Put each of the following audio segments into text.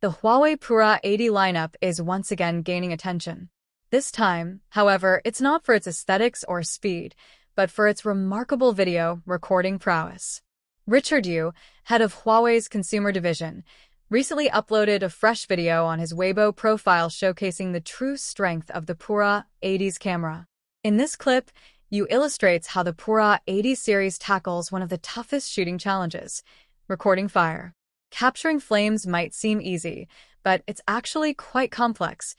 The Huawei Pura 80 lineup is once again gaining attention. This time, however, it's not for its aesthetics or speed, but for its remarkable video recording prowess. Richard Yu, head of Huawei's consumer division, recently uploaded a fresh video on his Weibo profile showcasing the true strength of the Pura 80's camera. In this clip, Yu illustrates how the Pura 80 series tackles one of the toughest shooting challenges: recording fire. Capturing flames might seem easy, but it's actually quite complex,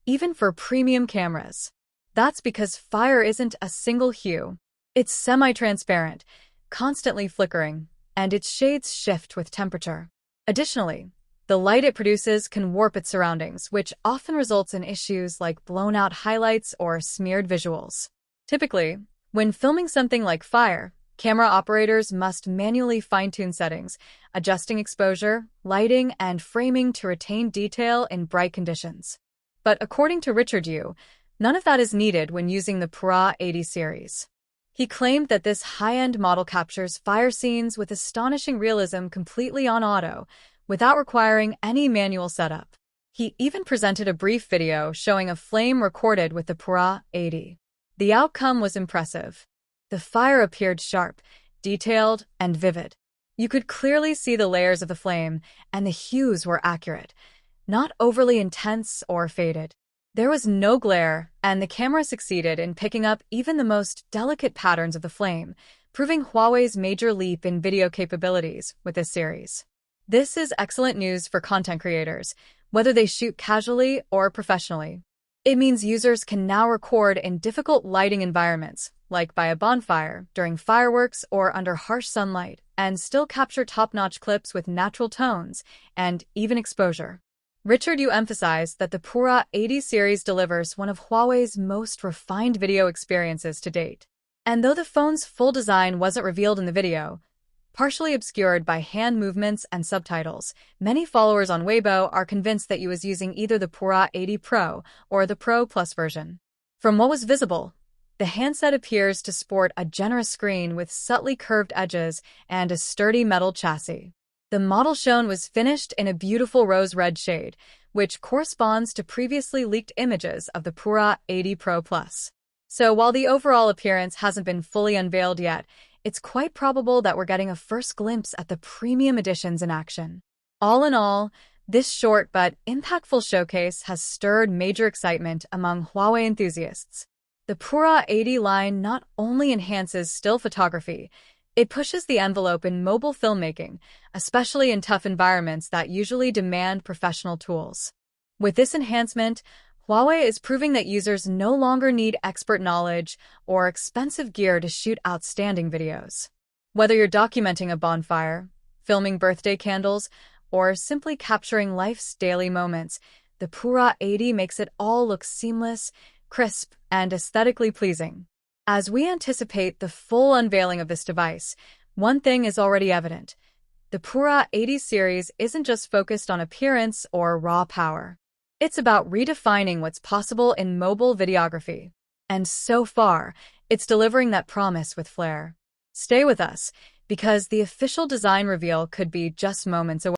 even for premium cameras. That's because fire isn't a single hue. It's semi-transparent, constantly flickering, and its shades shift with temperature. Additionally, the light it produces can warp its surroundings, which often results in issues like blown-out highlights or smeared visuals. Typically, when filming something like fire, camera operators must manually fine-tune settings, adjusting exposure, lighting, and framing to retain detail in bright conditions. But according to Richard Yu, none of that is needed when using the Pura 80 series. He claimed that this high-end model captures fire scenes with astonishing realism completely on auto, without requiring any manual setup. He even presented a brief video showing a flame recorded with the Pura 80. The outcome was impressive. The fire appeared sharp, detailed, and vivid. You could clearly see the layers of the flame, and the hues were accurate, not overly intense or faded. There was no glare, and the camera succeeded in picking up even the most delicate patterns of the flame, proving Huawei's major leap in video capabilities with this series. This is excellent news for content creators, whether they shoot casually or professionally. It means users can now record in difficult lighting environments, like by a bonfire, during fireworks, or under harsh sunlight, and still capture top-notch clips with natural tones and even exposure. Richard Yu emphasized that the Pura 80 series delivers one of Huawei's most refined video experiences to date. And though the phone's full design wasn't revealed in the video, partially obscured by hand movements and subtitles, many followers on Weibo are convinced that Yu is using either the Pura 80 Pro or the Pro Plus version. From what was visible, the handset appears to sport a generous screen with subtly curved edges and a sturdy metal chassis. The model shown was finished in a beautiful rose-red shade, which corresponds to previously leaked images of the Pura 80 Pro Plus. So while the overall appearance hasn't been fully unveiled yet, it's quite probable that we're getting a first glimpse at the premium editions in action. All in all, this short but impactful showcase has stirred major excitement among Huawei enthusiasts. The Pura 80 line not only enhances still photography, it pushes the envelope in mobile filmmaking, especially in tough environments that usually demand professional tools. With this enhancement, Huawei is proving that users no longer need expert knowledge or expensive gear to shoot outstanding videos. Whether you're documenting a bonfire, filming birthday candles, or simply capturing life's daily moments, the Pura 80 makes it all look seamless, crisp, and aesthetically pleasing. As we anticipate the full unveiling of this device, one thing is already evident. The Pura 80 series isn't just focused on appearance or raw power. It's about redefining what's possible in mobile videography. And so far, it's delivering that promise with flair. Stay with us, because the official design reveal could be just moments away.